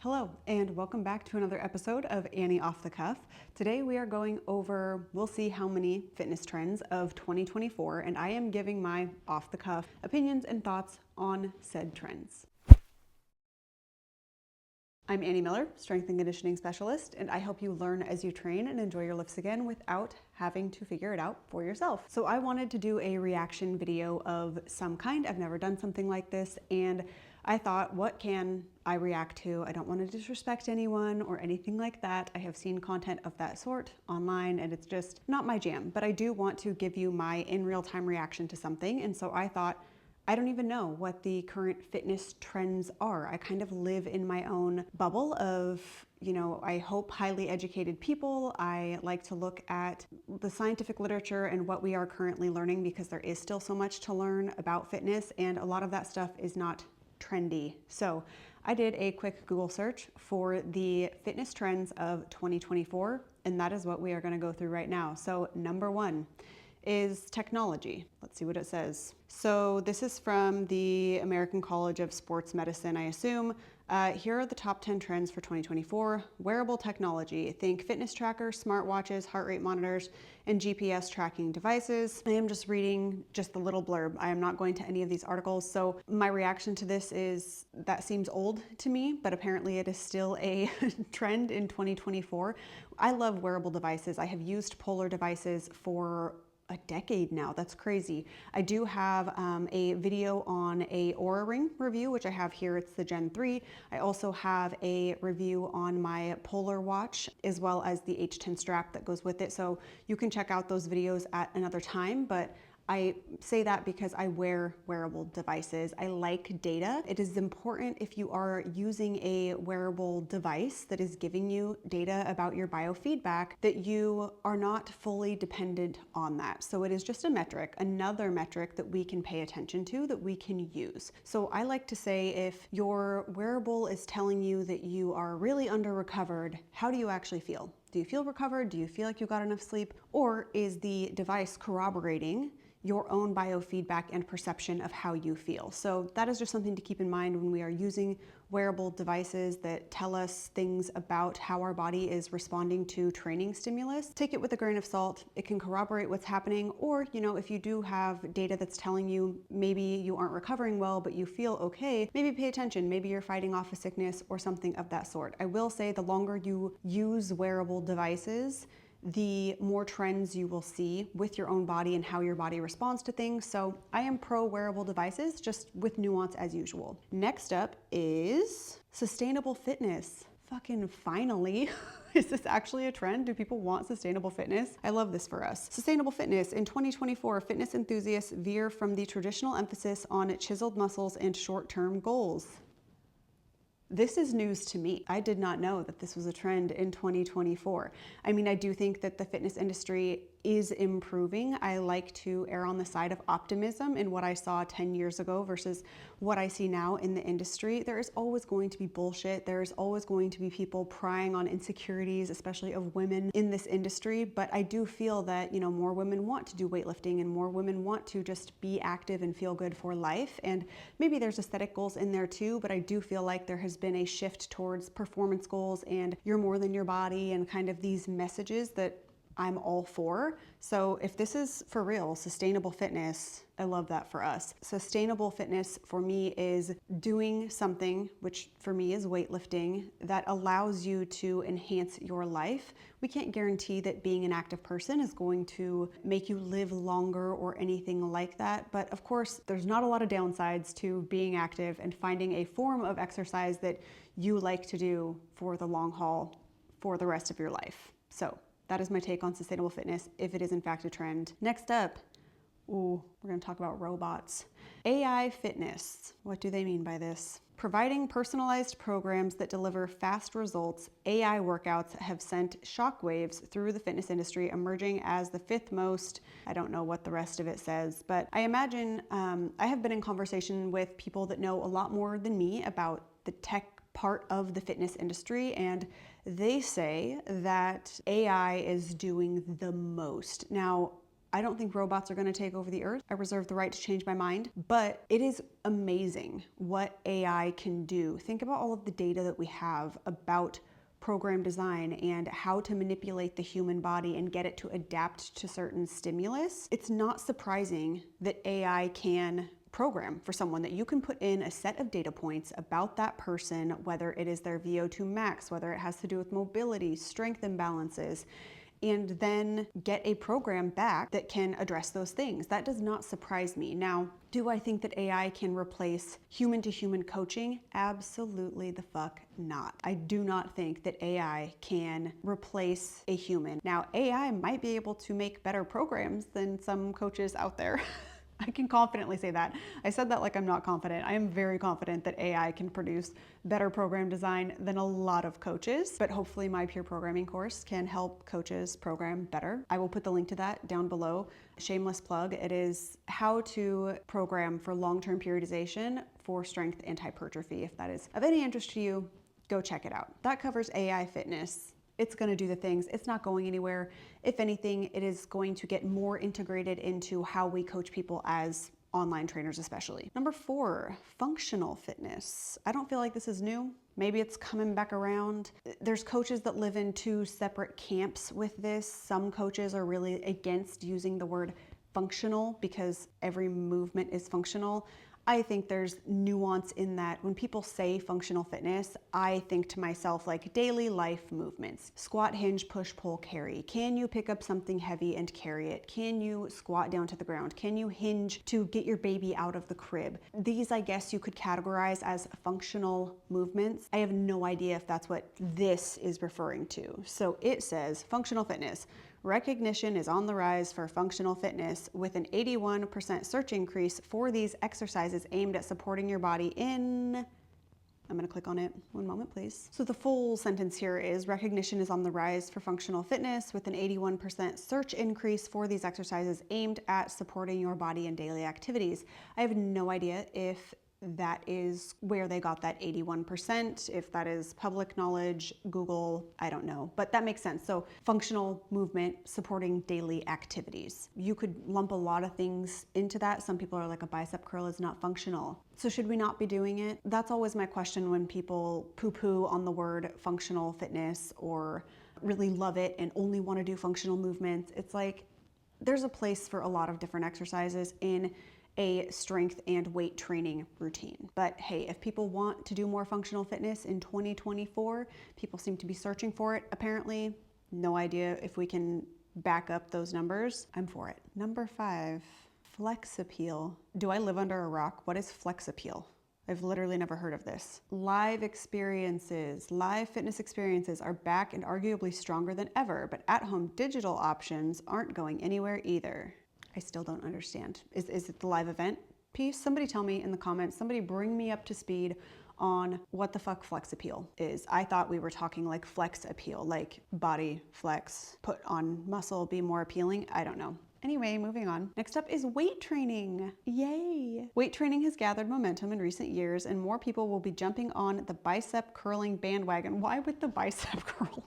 Hello, and welcome back to another episode of Annie Off the Cuff. Today we are going over, we'll see how many fitness trends of 2024, and I am giving my off the cuff opinions and thoughts on said trends. I'm Annie Miller, strength and conditioning specialist, and I help you learn as you train and enjoy your lifts again without having to figure it out for yourself. So I wanted to do a reaction video of some kind. I've never done something like this, and I thought, what can I react to? I don't want to disrespect anyone or anything like that. I have seen content of that sort online and it's just not my jam, but I do want to give you my in real time reaction to something. And so I thought, I don't even know what the current fitness trends are. I kind of live in my own bubble of, I hope highly educated people. I like to look at the scientific literature and what we are currently learning because there is still so much to learn about fitness and a lot of that stuff is not trendy. So I did a quick Google search for the fitness trends of 2024, and that is what we are going to go through right now. So number one is technology. Let's see what it says. So this is from the American College of Sports Medicine, I assume. Here are the top 10 trends for 2024. Wearable technology. Think fitness trackers, smartwatches, heart rate monitors, and GPS tracking devices. I am just reading just the little blurb. I am not going to any of these articles. So my reaction to this is that seems old to me, but apparently it is still a trend in 2024. I love wearable devices. I have used Polar devices for a decade now. That's crazy. I do have a video on a Oura Ring review, which I have here. It's the Gen 3. I also have a review on my Polar watch, as well as the H10 strap that goes with it. So you can check out those videos at another time, but I say that because I wear wearable devices. I like data. It is important if you are using a wearable device that is giving you data about your biofeedback that you are not fully dependent on that. So it is just a metric, another metric that we can pay attention to, that we can use. So I like to say if your wearable is telling you that you are really under recovered, how do you actually feel? Do you feel recovered? Do you feel like you got enough sleep? Or is the device corroborating your own biofeedback and perception of how you feel? So that is just something to keep in mind when we are using wearable devices that tell us things about how our body is responding to training stimulus. Take it with a grain of salt. It can corroborate what's happening, or if you do have data that's telling you maybe you aren't recovering well, but you feel okay, maybe pay attention. Maybe you're fighting off a sickness or something of that sort. I will say the longer you use wearable devices, the more trends you will see with your own body and how your body responds to things. So I am pro wearable devices, just with nuance as usual. Next up is sustainable fitness. Fucking finally. Is this actually a trend? Do people want sustainable fitness? I love this for us. Sustainable fitness. In 2024, fitness enthusiasts veer from the traditional emphasis on chiseled muscles and short-term goals. This is news to me. I did not know that this was a trend in 2024. I mean, I do think that the fitness industry is improving. I like to err on the side of optimism in what I saw 10 years ago versus what I see now in the industry. There is always going to be bullshit. There is always going to be people prying on insecurities, especially of women in this industry. But I do feel that, more women want to do weightlifting and more women want to just be active and feel good for life. And maybe there's aesthetic goals in there too, but I do feel like there has been a shift towards performance goals and you're more than your body and kind of these messages that I'm all for. So if this is for real, sustainable fitness, I love that for us. Sustainable fitness for me is doing something, which for me is weightlifting, that allows you to enhance your life. We can't guarantee that being an active person is going to make you live longer or anything like that. But of course, there's not a lot of downsides to being active and finding a form of exercise that you like to do for the long haul for the rest of your life. So that is my take on sustainable fitness, if it is in fact a trend. Next up, we're gonna talk about robots. AI fitness. What do they mean by this? Providing personalized programs that deliver fast results, AI workouts have sent shockwaves through the fitness industry, emerging as the fifth most, I don't know what the rest of it says, but I imagine I have been in conversation with people that know a lot more than me about the tech part of the fitness industry, and they say that AI is doing the most. Now, I don't think robots are going to take over the earth. I reserve the right to change my mind, but it is amazing what AI can do. Think about all of the data that we have about program design and how to manipulate the human body and get it to adapt to certain stimulus. It's not surprising that AI can program for someone, that you can put in a set of data points about that person, whether it is their VO2 max, whether it has to do with mobility, strength imbalances, and then get a program back that can address those things. That does not surprise me. Now, do I think that AI can replace human-to-human coaching? Absolutely the fuck not. I do not think that AI can replace a human. Now, AI might be able to make better programs than some coaches out there. I can confidently say that. I said that like I'm not confident. I am very confident that AI can produce better program design than a lot of coaches, but hopefully my peer programming course can help coaches program better. I will put the link to that down below. Shameless plug. It is how to program for long-term periodization for strength and hypertrophy. If that is of any interest to you, go check it out. That covers AI fitness. It's going to do the things. It's not going anywhere. If anything, it is going to get more integrated into how we coach people as online trainers especially. Number 4, functional fitness. I don't feel like this is new. Maybe it's coming back around. There's coaches that live in 2 separate camps with this. Some coaches are really against using the word functional because every movement is functional. I think there's nuance in that. When people say functional fitness, I think to myself like daily life movements. Squat, hinge, push, pull, carry. Can you pick up something heavy and carry it? Can you squat down to the ground? Can you hinge to get your baby out of the crib? These, I guess you could categorize as functional movements. I have no idea if that's what this is referring to. So it says functional fitness. Recognition is on the rise for functional fitness with an 81% search increase for these exercises aimed at supporting your body in... I'm going to click on it. One moment, please. So the full sentence here is recognition is on the rise for functional fitness with an 81% search increase for these exercises aimed at supporting your body in daily activities. I have no idea if that is where they got that 81%, if that is public knowledge, Google, I don't know, but that makes sense. So functional movement supporting daily activities. You could lump a lot of things into that. Some people are like, a bicep curl is not functional. So should we not be doing it? That's always my question when people poo-poo on the word functional fitness or really love it and only want to do functional movements. It's like, there's a place for a lot of different exercises in a strength and weight training routine. But hey, if people want to do more functional fitness in 2024, people seem to be searching for it. Apparently, no idea if we can back up those numbers. I'm for it. Number 5, flex appeal. Do I live under a rock? What is flex appeal? I've literally never heard of this. Live experiences, live fitness experiences are back and arguably stronger than ever, but at-home digital options aren't going anywhere either. I still don't understand. Is it the live event piece? Somebody tell me in the comments, somebody bring me up to speed on what the fuck flex appeal is. I thought we were talking like flex appeal, like body flex, put on muscle, be more appealing. I don't know. Anyway, moving on. Next up is weight training. Yay! Weight training has gathered momentum in recent years and more people will be jumping on the bicep curling bandwagon. Why with the bicep curl?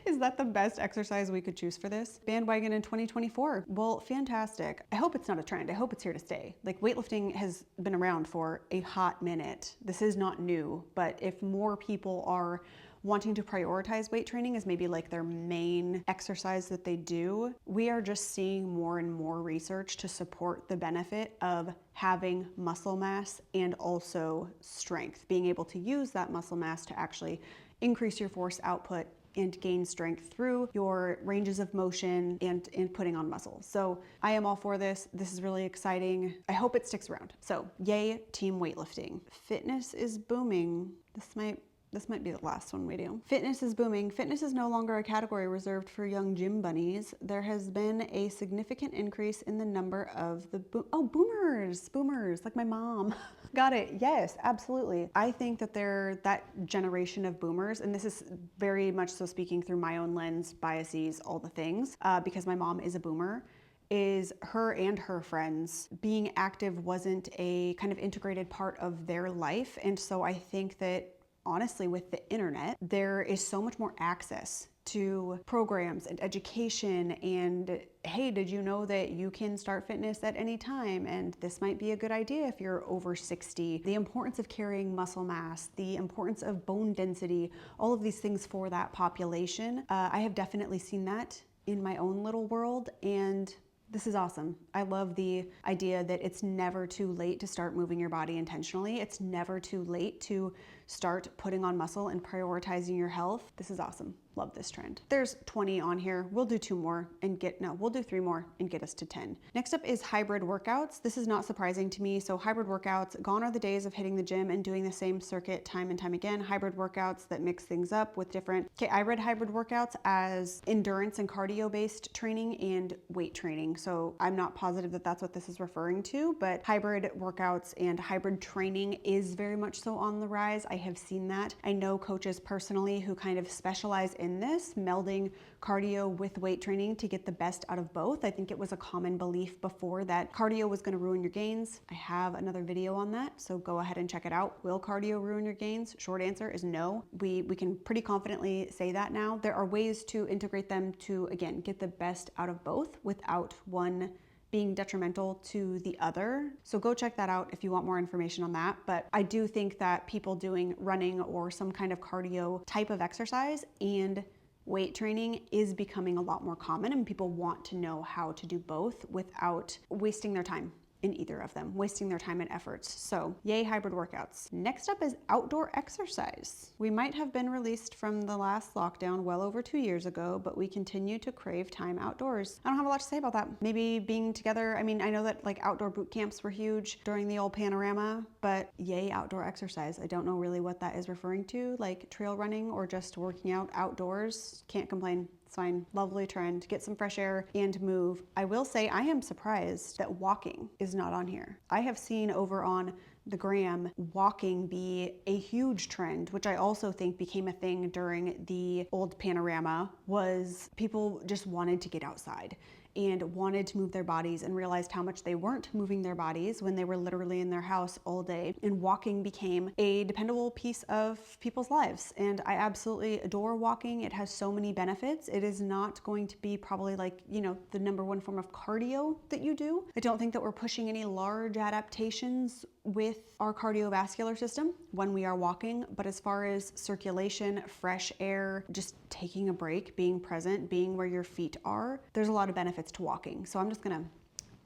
Is that the best exercise we could choose for this? Bandwagon in 2024. Well, fantastic. I hope it's not a trend. I hope it's here to stay. Like, weightlifting has been around for a hot minute. This is not new, but if more people are wanting to prioritize weight training as maybe like their main exercise that they do, we are just seeing more and more research to support the benefit of having muscle mass and also strength, being able to use that muscle mass to actually increase your force output and gain strength through your ranges of motion and putting on muscle. So I am all for this. This is really exciting. I hope it sticks around. So yay, team weightlifting. Fitness is booming. This might be the last one we do. Fitness is booming. Fitness is no longer a category reserved for young gym bunnies. There has been a significant increase in the number of the boomers, like my mom. Got it. Yes, absolutely. I think that that generation of boomers, and this is very much so speaking through my own lens, biases, all the things, because my mom is a boomer, is her and her friends being active wasn't a kind of integrated part of their life. And so I think that honestly, with the internet, there is so much more access to programs and education and hey, did you know that you can start fitness at any time? And this might be a good idea if you're over 60. The importance of carrying muscle mass, the importance of bone density, all of these things for that population. I have definitely seen that in my own little world, and this is awesome. I love the idea that it's never too late to start moving your body intentionally. It's never too late to start putting on muscle and prioritizing your health. This is awesome. Love this trend. There's 20 on here. We'll do 3 more and get us to 10. Next up is hybrid workouts. This is not surprising to me. So hybrid workouts, gone are the days of hitting the gym and doing the same circuit time and time again. Hybrid workouts that mix things up with different, I read hybrid workouts as endurance and cardio based training and weight training. So I'm not positive that that's what this is referring to, but hybrid workouts and hybrid training is very much so on the rise. I have seen that. I know coaches personally who kind of specialize in this, melding cardio with weight training to get the best out of both. I think it was a common belief before that cardio was going to ruin your gains. I have another video on that, so go ahead and check it out. Will cardio ruin your gains? Short answer is no. We can pretty confidently say that now. There are ways to integrate them to, again, get the best out of both without one being detrimental to the other. So go check that out if you want more information on that. But I do think that people doing running or some kind of cardio type of exercise and weight training is becoming a lot more common, and people want to know how to do both without wasting their time in either of them, wasting their time and efforts. So yay, hybrid workouts. Next up is outdoor exercise. We might have been released from the last lockdown well over 2 years ago, but we continue to crave time outdoors. I don't have a lot to say about that. Maybe being together. I mean, I know that like outdoor boot camps were huge during the old panorama, but yay, outdoor exercise. I don't know really what that is referring to, like trail running or just working out outdoors. Can't complain. It's fine. Lovely trend. Get some fresh air and move. I will say I am surprised that walking is not on here. I have seen over on the gram walking be a huge trend, which I also think became a thing during the old panorama, was people just wanted to get outside and wanted to move their bodies and realized how much they weren't moving their bodies when they were literally in their house all day. And walking became a dependable piece of people's lives. And I absolutely adore walking. It has so many benefits. It is not going to be probably like, the #1 form of cardio that you do. I don't think that we're pushing any large adaptations with our cardiovascular system when we are walking, but as far as circulation, fresh air, just taking a break, being present, being where your feet are, there's a lot of benefits to walking. So I'm just gonna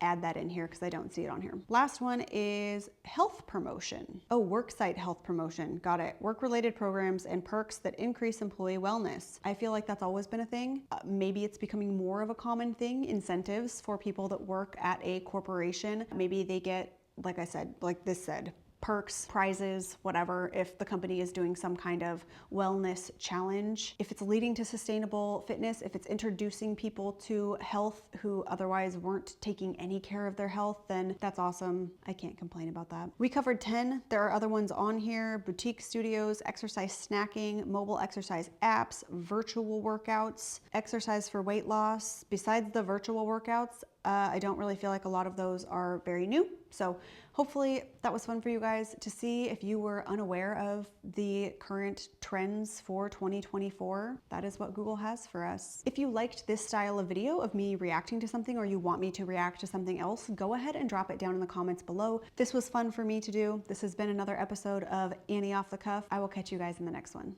add that in here because I don't see it on here. Last one is health promotion. Oh, worksite health promotion. Got it. Work-related programs and perks that increase employee wellness. I feel like that's always been a thing. Maybe it's becoming more of a common thing. Incentives for people that work at a corporation. Maybe they get, like I said, like this said, perks, prizes, whatever, if the company is doing some kind of wellness challenge. If it's leading to sustainable fitness, if it's introducing people to health who otherwise weren't taking any care of their health, then that's awesome. I can't complain about that. We covered 10. There are other ones on here: boutique studios, exercise snacking, mobile exercise apps, virtual workouts, exercise for weight loss. Besides the virtual workouts, I don't really feel like a lot of those are very new. So hopefully that was fun for you guys to see. If you were unaware of the current trends for 2024, that is what Google has for us. If you liked this style of video of me reacting to something, or you want me to react to something else, go ahead and drop it down in the comments below. This was fun for me to do. This has been another episode of Annie Off the Cuff. I will catch you guys in the next one.